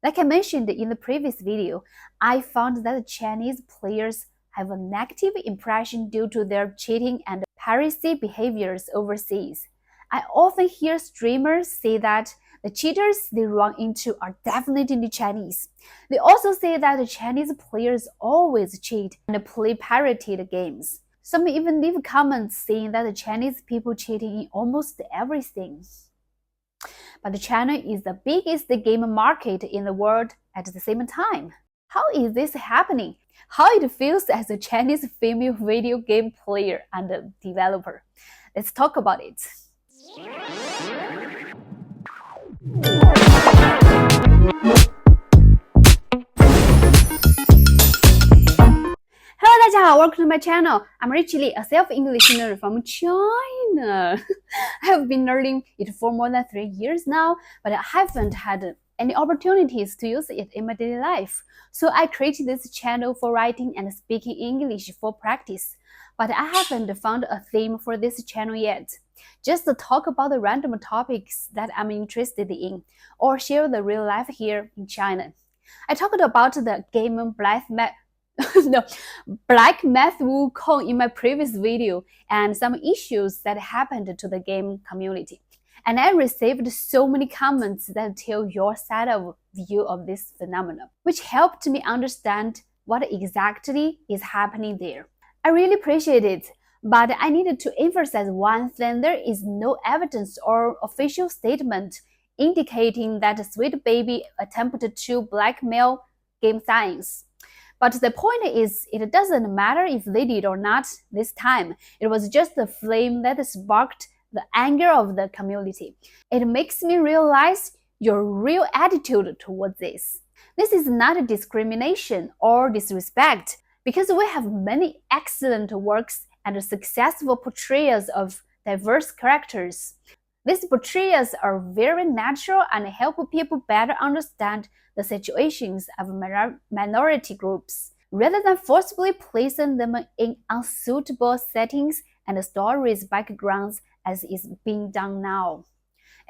Like I mentioned in the previous video, I found that Chinese players have a negative impression due to their cheating and piracy behaviors overseas. I often hear streamers say that the cheaters they run into are definitely Chinese. They also say that the Chinese players always cheat and play pirated games. Some even leave comments saying that the Chinese people cheating in almost everything. But China is the biggest game market in the world at the same time. How is this happening? How it feels as a Chinese female video game player and developer? Let's talk about it. Hello， 大家好 ，Welcome to my channel. I'm Richly, a self-English learner from China. I have been learning it for more than 3 years now, but I haven't had any opportunities to use it in my daily life. So I created this channel for writing and speaking English for practice. But I haven't found a theme for this channel yet. Just to talk about the random topics that I'm interested in, or share the real life here in China. I talked about the game Black Math Wukong in my previous video and some issues that happened to the game community. And I received so many comments that tell your side of view of this phenomenon, which helped me understand what exactly is happening there. I really appreciate it, but I needed to emphasize one thing: there is no evidence or official statement indicating that Sweet Baby attempted to blackmail game science. But the point is, it doesn't matter if they did or not this time. It was just the flame that sparked the anger of the community. It makes me realize your real attitude towards this. This is not a discrimination or disrespect, because we have many excellent works and successful portrayals of diverse characters. These portrayals are very natural and help people better understand the situations of minority groups, rather than forcibly placing them in unsuitable settings and stories backgrounds as is being done now.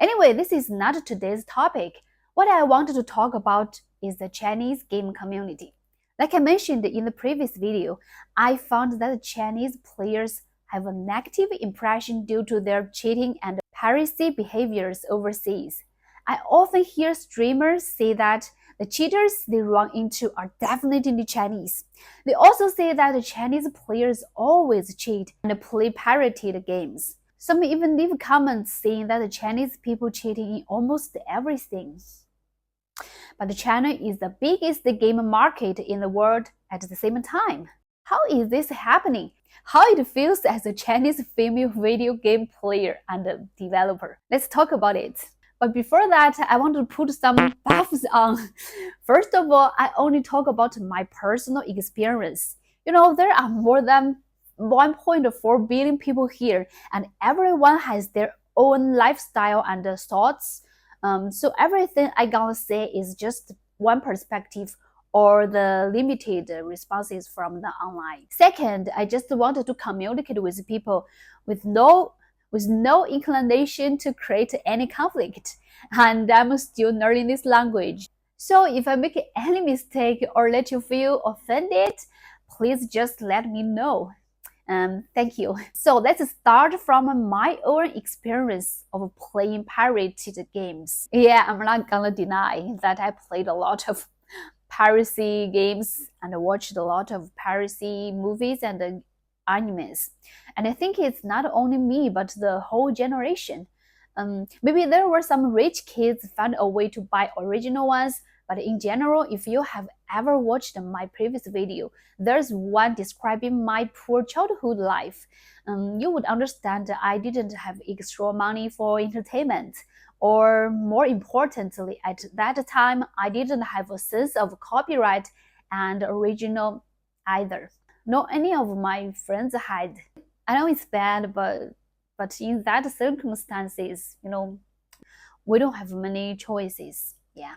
Anyway, this is not today's topic. What I wanted to talk about is the Chinese game community. Like I mentioned in the previous video, I found that Chinese players have a negative impression due to their cheating and piracy behaviors overseas. I often hear streamers say that the cheaters they run into are definitely Chinese. They also say that the Chinese players always cheat and play pirated games. Some even leave comments saying that the Chinese people cheating in almost everything. But China is the biggest game market in the world at the same time. How is this happening? How it feels as a Chinese female video game player and developer? Let's talk about it. But before that, I want to put some buffs on. First of all, I only talk about my personal experience. There are more than 1.4 billion people here, and everyone has their own lifestyle and thoughts. So everything I gonna say is just one perspective or the limited responses from the online. Second, I just wanted to communicate with people with no inclination to create any conflict, and I'm still learning this language. So if I make any mistake or let you feel offended, please just let me know. Thank you. So let's start from my own experience of playing pirated games. Yeah, I'm not gonna deny that I played a lot of piracy games and watched a lot of piracy movies and animes. And I think it's not only me, but the whole generation. Maybe there were some rich kids found a way to buy original ones, but in general, if you have ever watched my previous video, there's one describing my poor childhood life. You would understand that I didn't have extra money for entertainment, or more importantly, at that time, I didn't have a sense of copyright and original either. Not any of my friends had. I know it's bad, but in that circumstances, we don't have many choices. Yeah.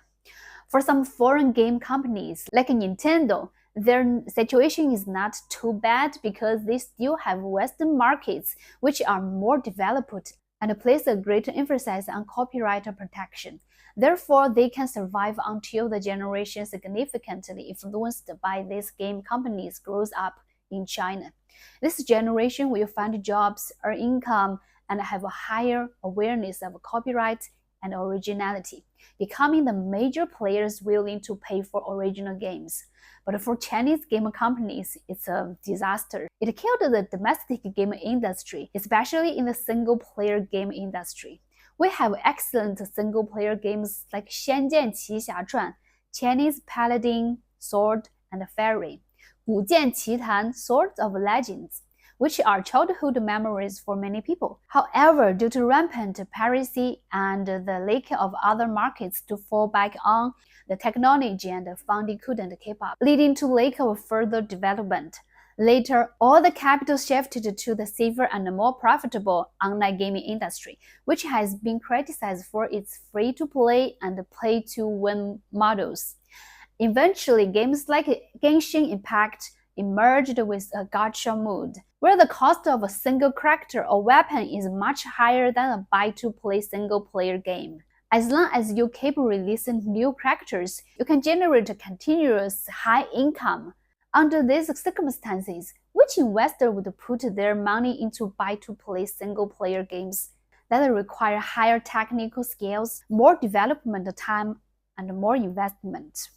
For some foreign game companies like Nintendo, their situation is not too bad because they still have Western markets which are more developed and place a greater emphasis on copyright protection. Therefore, they can survive until the generation significantly influenced by these game companies grows up in China. This generation will find jobs, earn income, and have a higher awareness of copyright and originality, becoming the major players willing to pay for original games. But for Chinese game companies, it's a disaster. It killed the domestic game industry, especially in the single-player game industry. We have excellent single-player games like 仙剑奇侠传, Chinese Paladin, Sword and Fairy, 古剑奇谭, Swords of Legends, which are childhood memories for many people. However, due to rampant piracy and the lack of other markets to fall back on, the technology and the funding couldn't keep up, leading to lack of further development. Later, all the capital shifted to the safer and more profitable online gaming industry, which has been criticized for its free-to-play and pay-to-win models. Eventually, games like Genshin Impact emerged with a gacha mode, where the cost of a single character or weapon is much higher than a buy-to-play single-player game. As long as you keep releasing new characters, you can generate a continuous high income. Under these circumstances, which investor would put their money into buy-to-play single-player games that require higher technical skills, more development time, and more investment?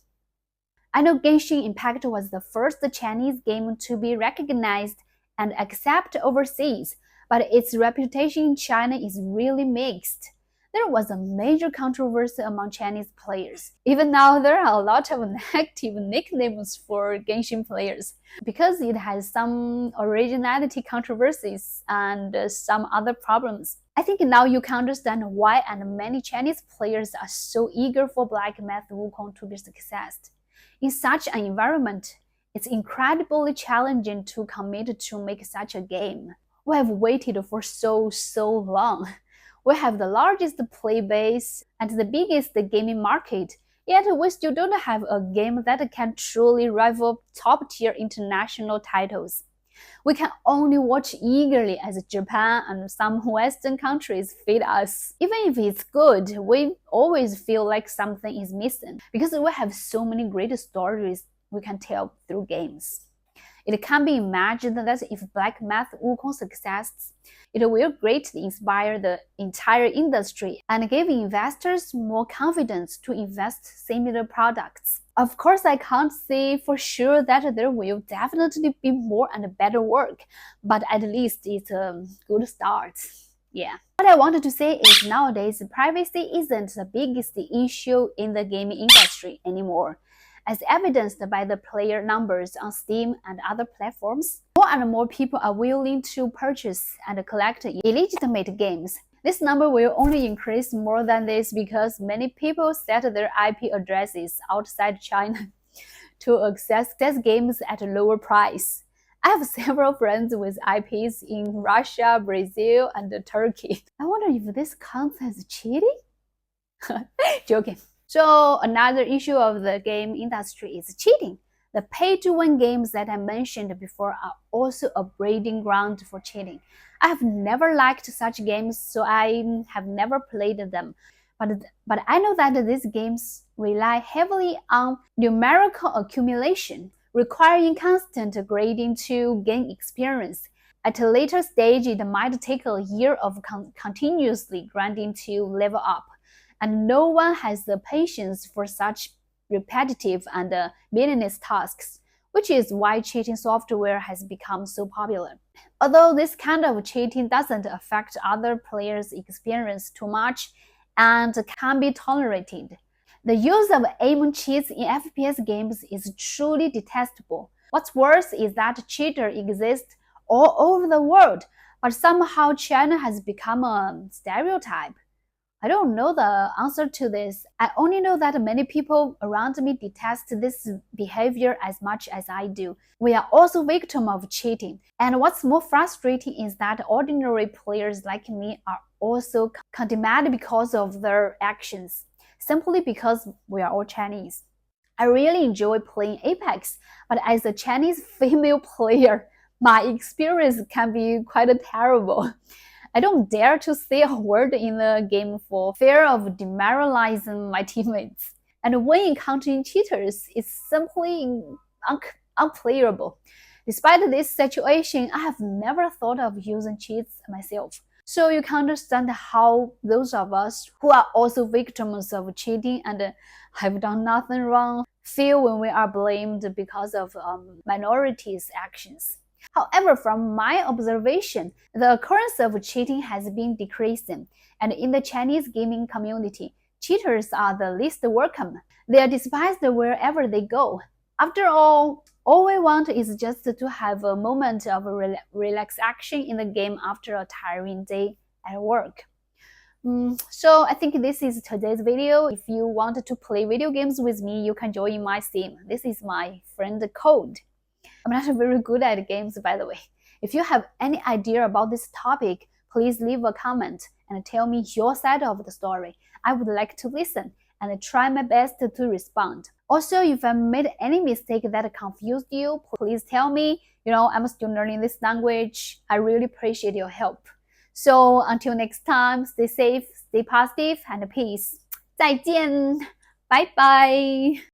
I know Genshin Impact was the first Chinese game to be recognized and accepted overseas, but its reputation in China is really mixed. There was a major controversy among Chinese players. Even now, there are a lot of negative nicknames for Genshin players because it has some originality controversies and some other problems. I think now you can understand why and many Chinese players are so eager for Black Myth Wukong to be success. In such an environment, it's incredibly challenging to commit to make such a game. We have waited for so long. We have the largest play base and the biggest gaming market, yet we still don't have a game that can truly rival top-tier international titles. We can only watch eagerly as Japan and some Western countries feed us. Even if it's good, we always feel like something is missing because we have so many great stories we can tell through games. It can be imagined that if Black Myth Wukong succeeds, it will greatly inspire the entire industry and give investors more confidence to invest similar products. Of course, I can't say for sure that there will definitely be more and better work, but at least it's a good start. Yeah. What I wanted to say is nowadays, privacy isn't the biggest issue in the gaming industry anymore. As evidenced by the player numbers on Steam and other platforms, more and more people are willing to purchase and collect illegitimate games. This number will only increase more than this because many people set their IP addresses outside China to access games at a lower price. I have several friends with IPs in Russia, Brazil, and Turkey. I wonder if this counts as cheating? Joking. So another issue of the game industry is cheating. The pay-to-win games that I mentioned before are also a breeding ground for cheating. I have never liked such games, so I have never played them. But I know that these games rely heavily on numerical accumulation, requiring constant grading to gain experience. At a later stage, it might take a year of continuously grinding to level up. And no one has the patience for such repetitive and meaningless tasks, which is why cheating software has become so popular. Although this kind of cheating doesn't affect other players' experience too much and can be tolerated, the use of aim cheats in FPS games is truly detestable. What's worse is that cheaters exist all over the world, but somehow China has become a stereotype. I don't know the answer to this. I only know that many people around me detest this behavior as much as I do. We are also victims of cheating. And what's more frustrating is that ordinary players like me are also condemned because of their actions, simply because we are all Chinese. I really enjoy playing Apex, but as a Chinese female player, my experience can be quite terrible. I don't dare to say a word in the game for fear of demoralizing my teammates. And when encountering cheaters, it's simply unplayable. Despite this situation, I have never thought of using cheats myself. So you can understand how those of us who are also victims of cheating and have done nothing wrong feel when we are blamed because of minorities' actions. However, from my observation, the occurrence of cheating has been decreasing, and in the Chinese gaming community, cheaters are the least welcome. They are despised wherever they go. After all we want is just to have a moment of relaxation in the game after a tiring day at work. So I think this is today's video. If you want to play video games with me, you can join my team. This is my friend Code. I'm not very good at games, by the way. If you have any idea about this topic, please leave a comment and tell me your side of the story. I would like to listen and try my best to respond. Also, if I made any mistake that confused you, please tell me. I'm still learning this language. I really appreciate your help. So until next time, stay safe, stay positive, and peace. 再见，拜拜。